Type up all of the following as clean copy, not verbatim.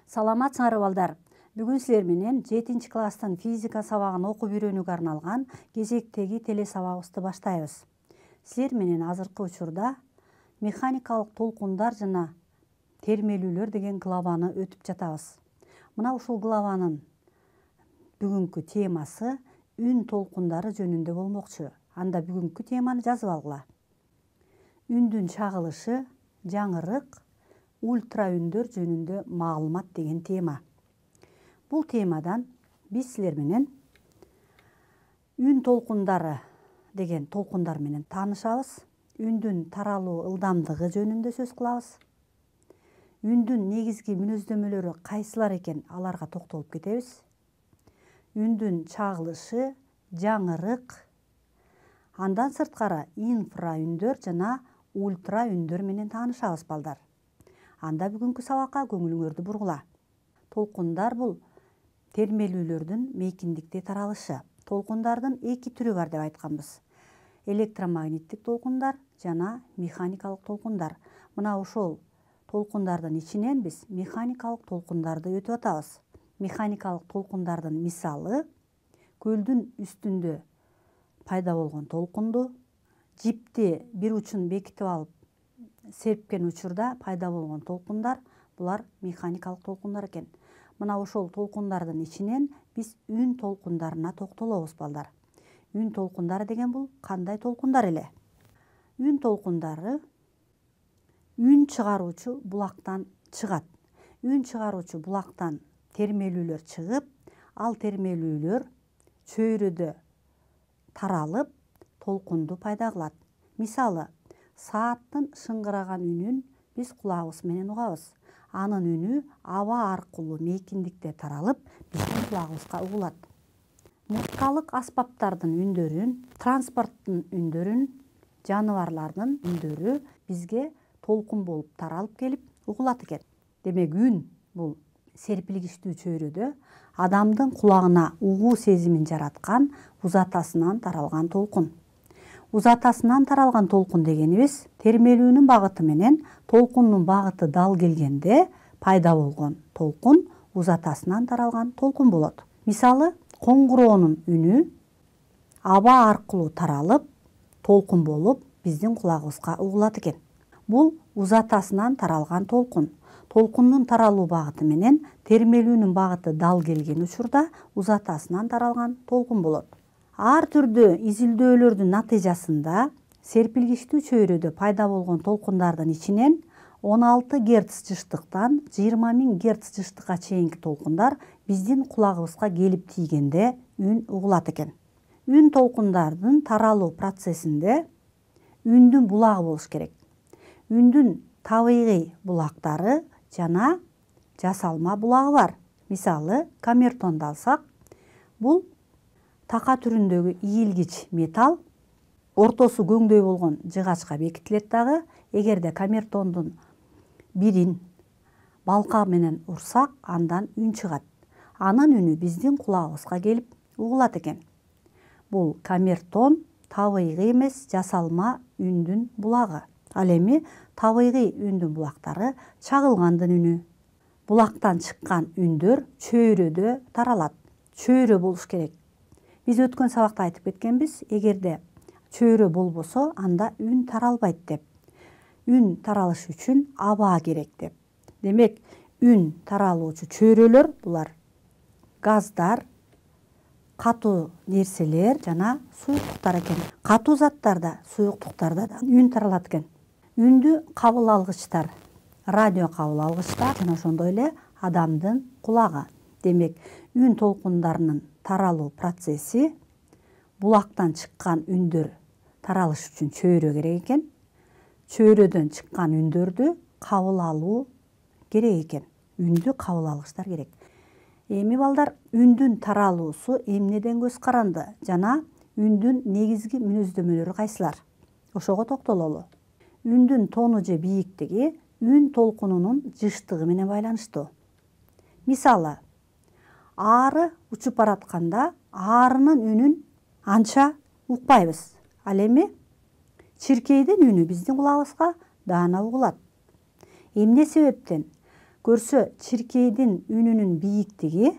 Саламатсыңарбы балдар. Бүгүн силер менен 7-класстын физика сабагын окуп үйрөнүүгө арналган кезектеги теле сабагыбызды баштайбыз. Силер менен азыркы учурда механикалык толкундар жана термелүүлөр деген главаны өтүп жатабыз. Мына ушул главанын бүгүнкү темасы үн толкундары жөнүндө болмокчу. Анда бүгүнкү теманы жазып алгыла. Үндүн чагылышы, жаңырык, ультра үндөр жөнүндө маалымат деген тема. Бул темадан биз силер менен үн толкундары деген толкундар менен таанышабыз. Үндүн таралуу ылдамдыгы жөнүндө сөз кылабыз. Үндүн негизги мүнөздөмөлөрү кайсылар экен, аларга токтолуп кетебиз. Үндүн чагылышы, жаңырык, андан сырткары инфраүндөр жана ультра үндөр менен таанышабыз балдар. Анда бүгүнкү сабакка көңүлүңөрдү бургула. Толкундар бул термелүүлөрдүн мейкиндикте таралышы. Толкундардын эки түрү бар деп айтканбыз. Электромагниттик толкундар жана механикалык толкундар. Мына ошол толкундардын ичинен биз механикалык толкундарды өтүп атабыз. Механикалык толкундардын мисалы көлдүн үстүндө пайда болгон толкунду, жипти бир учун бекитип алып серпкен учурда пайда болгон толкундар, булар механикалык толкундар экен. Мына ошол толкундардын ичинен биз үн толкундарына токтолобуз балдар. Үн толкундары деген бул кандай толкундар эле? Үн толкундары үн чыгаруучу булактан чыгат. Үн чыгаруучу булактан термелүүлөр чыгып, ал термелүүлөр чөйрөдө таралып, толкунду пайда кылат. Мисалы, сааттын шыңгыраган үнүн биз кулагыбыз менен угабыз. Анын үнү аба аркылуу мейкиндикте таралып, биздин кулагыбызга угулат. Мурткалык аспаптардын үндөрүн, транспорттун үндөрүн, жаныбарлардын үндөрү бизге толкун болуп таралып келип угулат экен. Демек, үн бул серпилгичтүү чөйрөдө адамдын кулагына угуу сезимин жараткан узатасынан таралган толкун. Узатасынан таралган толкун дегенибиз термелүүнүн багыты менен толкундун багыты дал келгенде пайда болгон толкун узатасынан таралган толкун болот. Мисалы, коңгуроонун үнү аба аркылуу таралып, толкун болуп биздин кулагыбызга угулат экен. Бул узатасынан таралган толкун. Толкундун таралуу багыты менен термелүүнүн багыты дал келген учурда узатасынан таралган толкун болот. Ар түрдүү изилдөөлөрдүн натыйжасында серпилгичтүү чөйрөдө пайда болгон толкундардын ичинен 16 Гц жыштыктан 20 000 Гц жыштыкка чейинки толкундар биздин кулагыбызга келип тийгенде үн угулат экен. Үн толкундардын таралуу процессинде үндүн булагы болуш керек. Үндүн табигый булактары жана жасалма булагы бар. Мисалы, камертонду алсак, бул така түрүндөгү ийилгич металл, ортосу көңдөй болгон жыгачка бекитилет дагы. Эгерде камертондун бирин балка менен урсак, андан үн чыгат. Анын үнү биздин кулагыбызга келип угулат экен. Бул камертон табигый эмес, жасалма үндүн булагы. Ал эми табигый үндүн булактары чагылгандын үнү. Булактан чыккан үндөр чөйрөдө таралат. Чөйрө болуш керек. Биз өткөн сабакта айтып кеткенбиз, эгерде чөйрө болбосо, анда үн таралбайт деп. Үн таралыш үчүн аба керек деп. Демек, үн таралуучу чөйрөлөр булар газдар, катуу нерселер жана суюктуктар экен. Катуу заттарда, суюктуктарда да үн таралат экен. Үндү кабыл алгычтар, радио кабыл алгычтар жана ошондой эле адамдын кулагы. Демек, үн толкундарынын таралуу процесси булактан чыккан үндөр таралыш үчүн чөйрө керек экен. Чөйрөдөн чыккан үндөрдү кабыл алуу керек экен. Үндү кабыл алгычтар керек. Эми балдар, үндүн таралуусу эмнеден көз каранды жана үндүн негизги мүнөздөмөлөрү кайсылар? Ошого токтололу. Үндүн тону же бийиктиги үн толкунунун жыштыгы менен байланыштуу. Мисалы, ары учуп баратканда арынын үнүн анча укпайбыз. Ал эми чиркейдин үнү биздин кулагыбызга даана угулат. Эмне себептен? көрсө чиркейдин үнүнүн бийиктиги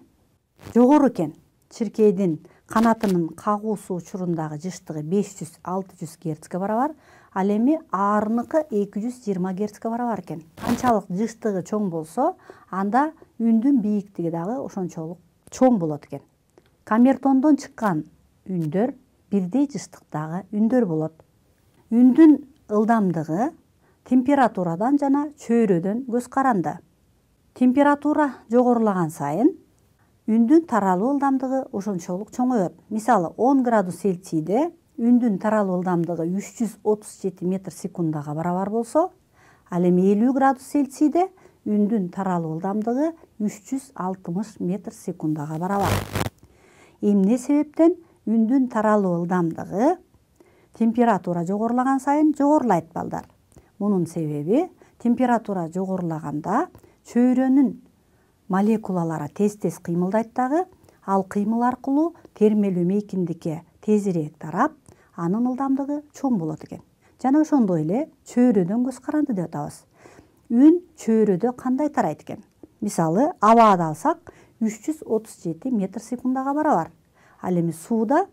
жогору экен. Чиркейдин канатынын кагуусу учурундагы жыштыгы 500-600 герцке барабар, ал эми аарыныкы 220 герцке барабар экен. Канчалык жыштыгы чоң болсо, анда үндүн бийиктиги дагы ошончолук чоң болот экен. Камертондон чыккан үндөр бирдей жыштыктагы үндөр болот. Үндүн ылдамдыгы температурадан жана чөйрөдөн көз каранды. Температура жогорулаган сайын үндүн таралуу ылдамдыгы ошончолук чоңоет. Мисалы 10 градус Цельсийде үндүн таралуу ылдамдыгы 337 метр секундага барабар болсо, ал эми 50 градус Цельсийде үндүн таралуу ылдамдыгы 360 метр секундага барабар. Эмне себептен үндүн таралуу ылдамдыгы температура жогорулаган сайын жогорулайт балдар? Мунун себеби температура жогорулаганда чөйрөнүн молекулалары тез-тез кыймылдайт дагы, ал кыймыл аркылуу термелүү мейкиндикке тезирээк тарап, анын ылдамдыгы чоң болот экен. Жана ошондой эле чөйрөдөн көз каранды деп атабыз. Үн чөйрөдө кандай тарайт экен? Мисалы, абаады алсак 337 метр секундага барабар. Ал эми сууда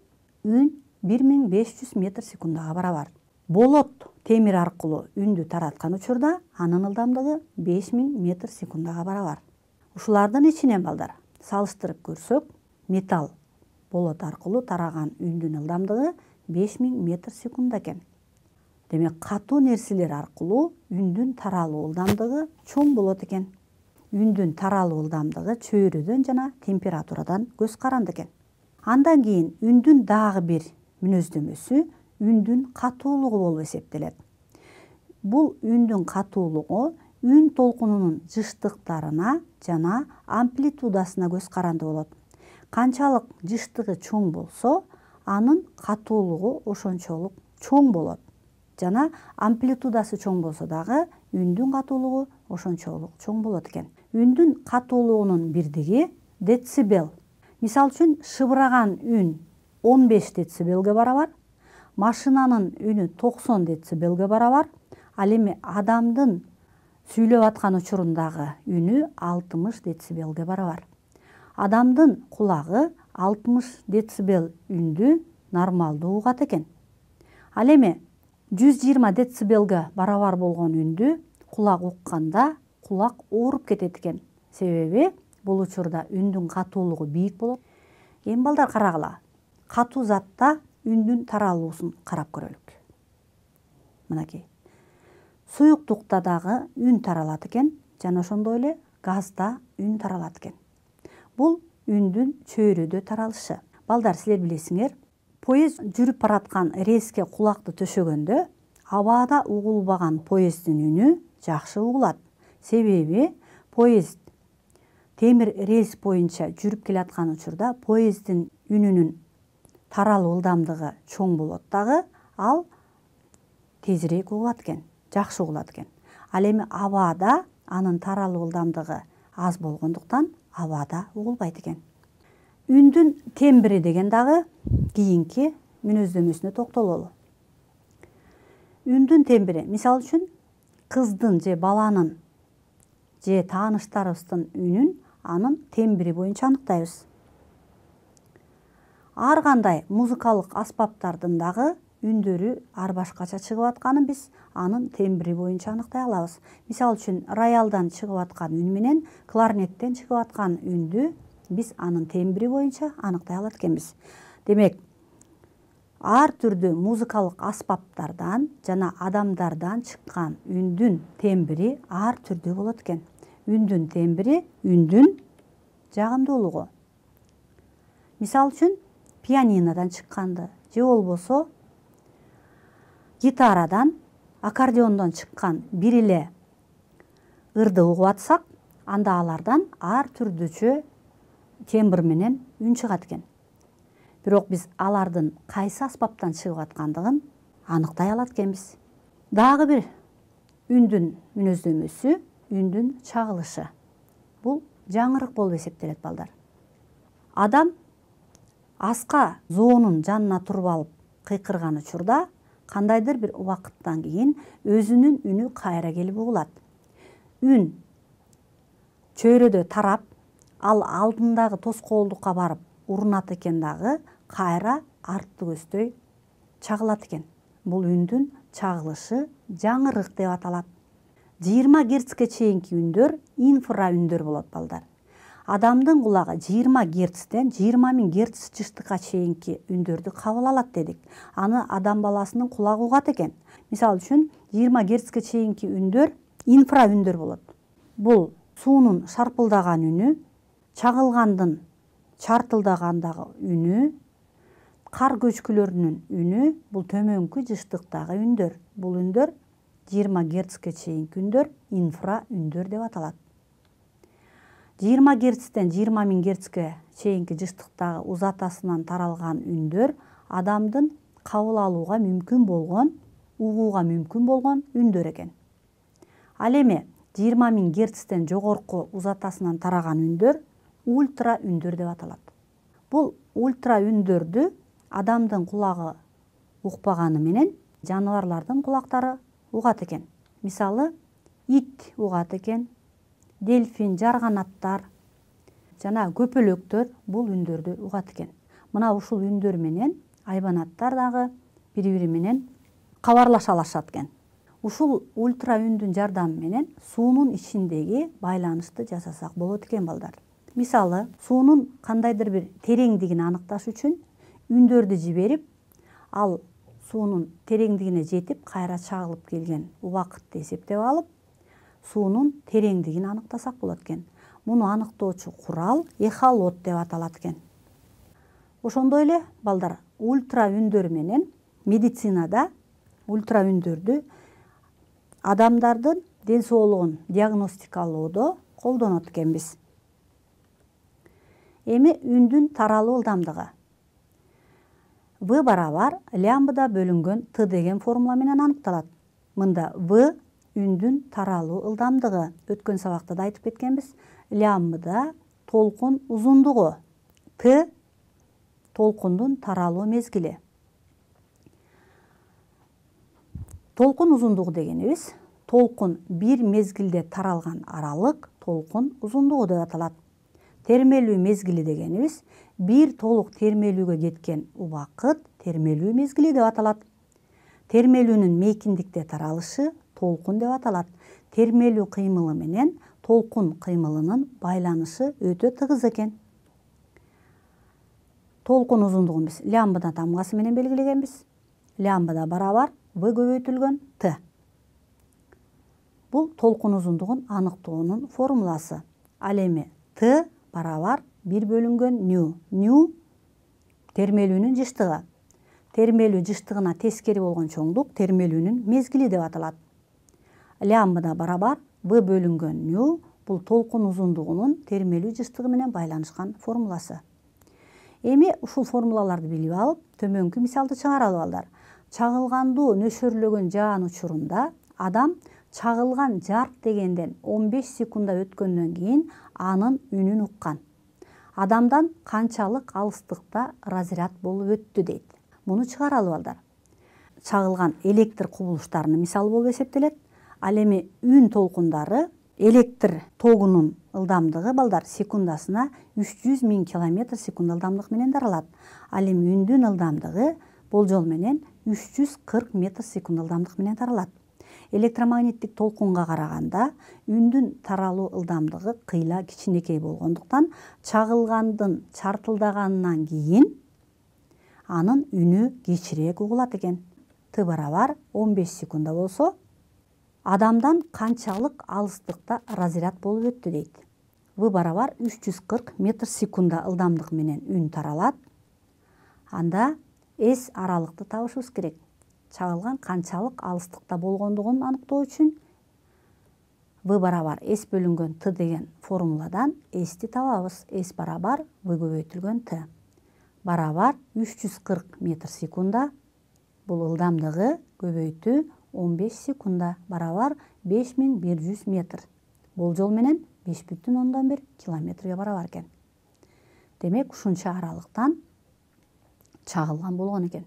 үн 1500 метр секундага барабар. Болот темир аркылуу үндү тараткан учурда анын ылдамдыгы 5000 метр секундага барабар. Ушулардын ичинен балдар салыштырып көрсөк, металл болот аркылуу тараган үндүн ылдамдыгы 5000 метр секунда экен. Демек, катуу нерселер аркылуу үндүн таралуу ылдамдыгы чоң болот экен. Үндүн таралуу ылдамдыгы чөйрөдөн жана температурадан көз каранды экен. Андан кийин үндүн дагы бир мүнөздөмөсү үндүн катуулугу болуп эсептелет. Бул үндүн катуулугу үн толкунунун жыштыктарына жана амплитудасына көз каранды болот. Канчалык жыштыгы чоң болсо, анын катуулугу ошончолук чоң болот. Жана амплитудасы чоң болсо дагы үндүн катуулугу ошончолук чоң болот экен. Үндүн катуулугунун бирдиги децибел. Мисал үчүн, шыбыраган үн 15 децибелге барабар, машинанын үнү 90 децибелге барабар, ал эми адамдын сүйлөп аткан учурундагы үнү 60 децибелге барабар. Адамдын кулагы 60 децибел үндү нормалдуу угат экен. Ал эми 120 децибелге барабар болгон үндү кулак укканда кулак ооруп кетет экен. Себеби бул учурда үндүн катуулугу бийик болот. Эми балдар карагыла, катуу затта үндүн таралуусун карап көрөлүк. Мынакей. Суюктукта дагы үн таралат экен, жана ошондой эле газда үн таралат экен. Бул үндүн чөйрөдө таралышы. Балдар, силер билесиңер, поезд жүрүп бараткан рельске кулакты төшөгөндө абаада угулбаган поезддин үнү жакшы угулат. Себеби поезд темир рельс боюнча жүрүп келаткан учурда поезддин үнүнүн таралуу ылдамдыгы чоң болот дагы, ал тезирээк угулат экен, жакшы угулат экен. Ал эми абаада анын таралуу ылдамдыгы аз болгондуктан абаада угулбайт экен. Үндүн тембри деген дагы кийинки мүнөздөмөсүнө токтололу. Үндүн тембри, мисал үчүн, кыздын же баланын же тааныштарыбыздын үнүн анын тембри боюнча аныктайбыз. Ар кандай музыкалык аспаптардын дагы үндөрү ар башкача чыгып атканын биз анын тембри боюнча аныктай алабыз. Мисал үчүн, роялдан чыгып аткан үн менен кларнеттен чыгып аткан үндү биз анын тембри боюнча аныктай алат экенбиз. Демек, ар түрдүү музыкалык аспаптардан жана адамдардан чыккан үндүн тембри ар түрдүү болот экен. Үндүн тембри үндүн жагымдуулугу. Мисал үчүн, пианинодан чыкканды же болбосо гитарадан, аккордеондон чыккан бир эле ырды угуп атсак, анда алардан ар түрдүүчө тембр менен үн чыгат экен. Бирок биз алардын кайсы аспаптан чыгып аткандыгын аныктай алат экенбиз. Дагы бир үндүн мүнөздөмөсү үндүн чагылышы. Бул жаңырык болуп эсептелет балдар. Адам аска зоонун жанына туруп алып кыйкырган учурда кандайдыр бир убакыттан кийин өзүнүн үнү кайра келип угулат. Үн чөйрөдө тарап, ал алдындагы тоскоолдукка барып урунат экен дагы, кайра артты көздөй чагылат экен. Бул үндүн чагылышы жаңырык деп аталат. 20 герцке чейинки үндөр инфра үндөр болот балдар. Адамдын кулагы 20 герцтен 20.000 герц жыштыкка чейинки үндөрдү кабыл алат дедик. Аны адам баласынын кулагы угат экен. Мисалы үчүн 20 герцке чейинки үндөр инфра үндөр болот. Бул суунун шарпылдаган үнү, чагылгандын чартылдагандагы үнү, кар көчкүлөрүнүн үнү, бул төмөнкү жыштыктагы үндөр. Бул үндөр 20 герцке чейинки үндөр инфра үндөр деп аталат. 20 герцтен 20.000 герцке чейинки жыштыктагы узатасынан таралган үндөр адамдын кабыл алууга мүмкүн болгон, угууга мүмкүн болгон үндөр экен. Ал эми 20.000 герцтен жогорку узатасынан тараган үндөр ультра үндөр деп аталат. Бул ультра үндөрдү адамдын кулагы укпаганы менен жаныбарлардын кулактары угат экен. Мисалы, ит угат экен, дельфин, жарганаттар жана көпөлөктөр бул үндөрдү угат экен. Мына ушул үндөр менен айбанаттар дагы бири-бири менен кабарлаша алышат экен. Ушул ультра үндүн жардамы менен суунун ичиндеги байланышты жасасак болот экен балдар. Мисалы, суунун кандайдыр бир тереңдигин аныкташ үчүн үндөрдү жиберип, ал суунун тереңдигине жетип, кайра чагылып келген убакытты эсептеп алып, суунун тереңдигин аныктасак болот экен. Муну аныктоочу курал эхолот деп аталат экен. Ошондой эле балдар, ультра үндөр менен медицинада ультра үндөрдү адамдардын ден соолугун диагностикалоодо колдонот экенбиз. Эми үндүн таралуу ылдамдыгы В барабар лямбда бөлүнгөн Т деген формула менен аныкталат. Мында В үндүн таралуу ылдамдыгы. Өткөн сабакта да айтып кеткенбиз. Лямбда толкун узундугу. Т толкундун таралуу мезгили. Толкун узундугу дегенибиз толкун бир мезгилде таралган аралык толкун узундугу деп аталат. Термелүү мезгили дегенибиз бир толук термелүүгө кеткен убакыт термелүү мезгили деп аталат. Термелүүнүн мейкиндикте таралышы толкун деп аталат. Термелүү кыймылы менен толкун кыймылынын байланышы өтө тыгыз экен. Толкун узундугун биз лямбда тамгасы менен белгилегенбиз. Лямбда барабар В көбөйтүлгөн Т. Бул толкун узундугун аныктоонун формуласы. Ал эми Т барабар 1 бөлүнгөн ню. Ню термелүүнүн жыштыгы. Термелүү жыштыгына тескери болгон чоңдук термелүүнүн мезгили деп аталат. Лямбда барабар В бөлүнгөн ню бул толкун узундугунун термелүү жыштыгы менен байланышкан формуласы. Эми ушул формулаларды билип алып, төмөнкү мисалды чыгаралы балдар. Чагылгандуу нөшөрлөгөн жаан учурунда адам чагылган жарк дегенден 15 секунда өткөндөн кийин анын үнүн уккан. Адамдан канчалык алыстыкта разряд болуп өттү дейт. Муну чыгаралы балдар. Чагылган электр кубулуштарынын мисалы болуп эсептелет. Ал эми үн толкундары электр тогунун ылдамдыгы балдар секундасына 300.000 км секунд ылдамдык менен таралат. Ал эми үндүн ылдамдыгы болжол менен 340 метр секунд ылдамдык менен таралат. Электромагниттик толкунга караганда үндүн таралуу ылдамдыгы кыйла кичинекей болгондуктан чагылгандын чартылдаганынан кийин анын үнү кечирээк угулат экен. Т барабар 15 секунда болсо, адамдан канчалык алыстыкта разряд болуп өттү дейт. В барабар 340 метр секунда ылдамдык менен үн таралат. Анда S аралыкты табышыбыз керек. Чагылган канчалык алыстыкта болгондугун аныктоо үчүн V барабар S бөлүнгөн Т деген формуладан S'ти табабыз. S барабар V көбөйтүлгөн Т. Барабар 340 метр секунда. Бул ылдамдыгы көбөйтүү 15 секунда барабар 5100 метр. Болжол менен 5,1 километрге барабар экен. Демек ушунча аралыктан чагылган болгон экен.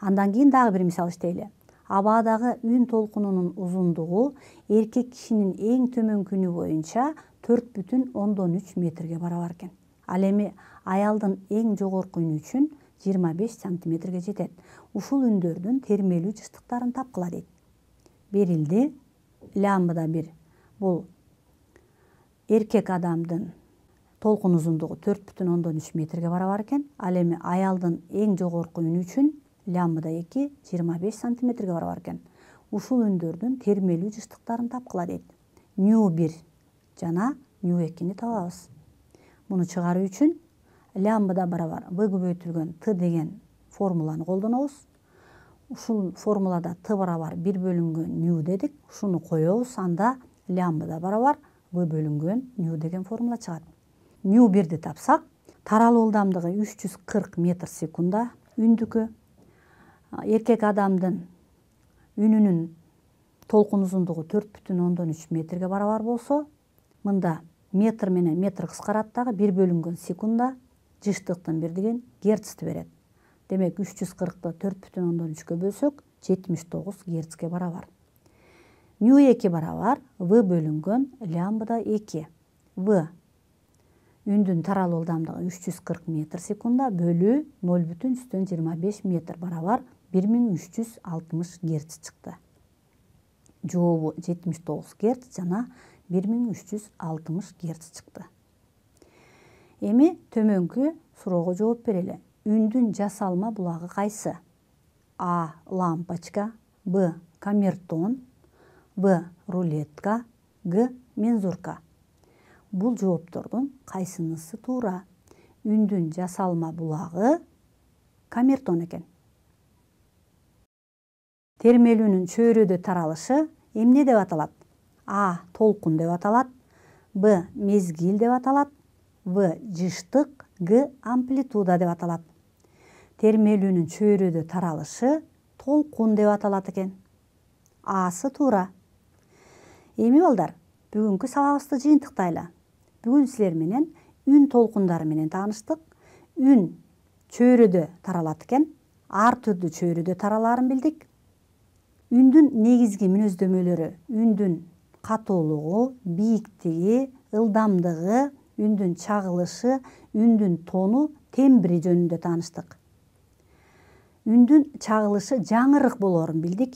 Андан кийин дагы бир мисал иштейли. Абадагы үн толкунунун узундугу эркек кишинин эң төмөн күнү боюнча 4,3 метрге барабар экен. Ал эми аялдын эң жогорку үнү үчүн 25 сантиметрге жетет. Ушул үндөрдүн термелүү жыштыктарын тапкыла дейт. Берилди. Лямбда 1. Бул эркек адамдын толкун узундугу 4,3 метрге барабар экен. Ал эми аялдын эң жогорку үнү үчүн лямбда 2 25 сантиметрге барабар экен. Ушул үндөрдүн термелүү жыштыктарын тапкыла дейт. Ню 1 жана ню 2-ни табабыз. Муну чыгаруу үчүн лямбда барабар v көбөйтүлгөн t деген формуланы колдонобуз. Ушул формулада t барабар 1 бөлүнгөн ню дедик. Ушуну коебуз. Анда лямбда барабар v бөлүнгөн ню деген формула чыгат. Ню 1-ди тапсак, таралуу ылдамдыгы 340 метр секунда үндүкү. Эркек адамдын үнүнүн толкун узундугу 4,3 метрге барабар болсо, мында метр менен метр кыскарат дагы 1 бөлүнгөн секунда жыштыктын бирдигин герцти берет. Демек 340-ты 4,3-кө бөлсөк 79 герцке барабар. Ню 2 барабар v бөлүнгөн лямбда 2. V үндүн таралуу ылдамдыгы 340 метр секунда бөлүү 0,25 метр барабар 1360 герц чыкты. Жообу 79 герц жана 1360 герц чыкты. Эми төмөнкү суроого жооп берели. Үндүн жасалма булагы кайсы? А. Лампочка, Б. Камертон, В. Рулетка, Г. Мензурка. Бул жооптордун кайсынысы туура? Үндүн жасалма булагы камертон экен. Термелүүнүн чөйрөдө таралышы эмне деп аталат? А. Толкун деп аталат, Б. Мезгил деп аталат, В. Жыштык, Г. Амплитуда деп аталат. Термелүүнүн чөйрөдө таралышы толкун деп аталат экен. Асы туура. Эми балдар, бүгүнкү сабагыбызды жыйынтыктайлы. Бүгүн силер менен үн толкундары менен тааныштык. Үн чөйрөдө таралат экен. Ар түрдүү чөйрөдө таралаарын билдик. Үндүн негизги мүнөздөмөлөрү үндүн катуулугу, бийиктиги, ылдамдыгы, үндүн чагылышы, үндүн тону, тембри жөнүндө тааныштык. Үндүн чагылышы жаңырык болоорун билдик.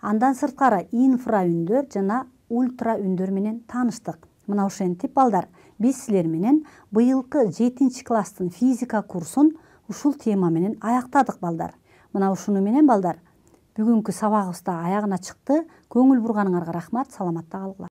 Андан сырткары инфра үндөр жана ультра үндөр менен тааныштык. Мына ошентип балдар, биз силер менен быйылкы 7 класстын физика курсун ушул тема менен аяктадык балдар. Мына ушуну менен балдар, бүгүнкү сабагыбыз да аягына чыкты. Көңүл бурганыңарга рахмат, саламатта калгыла.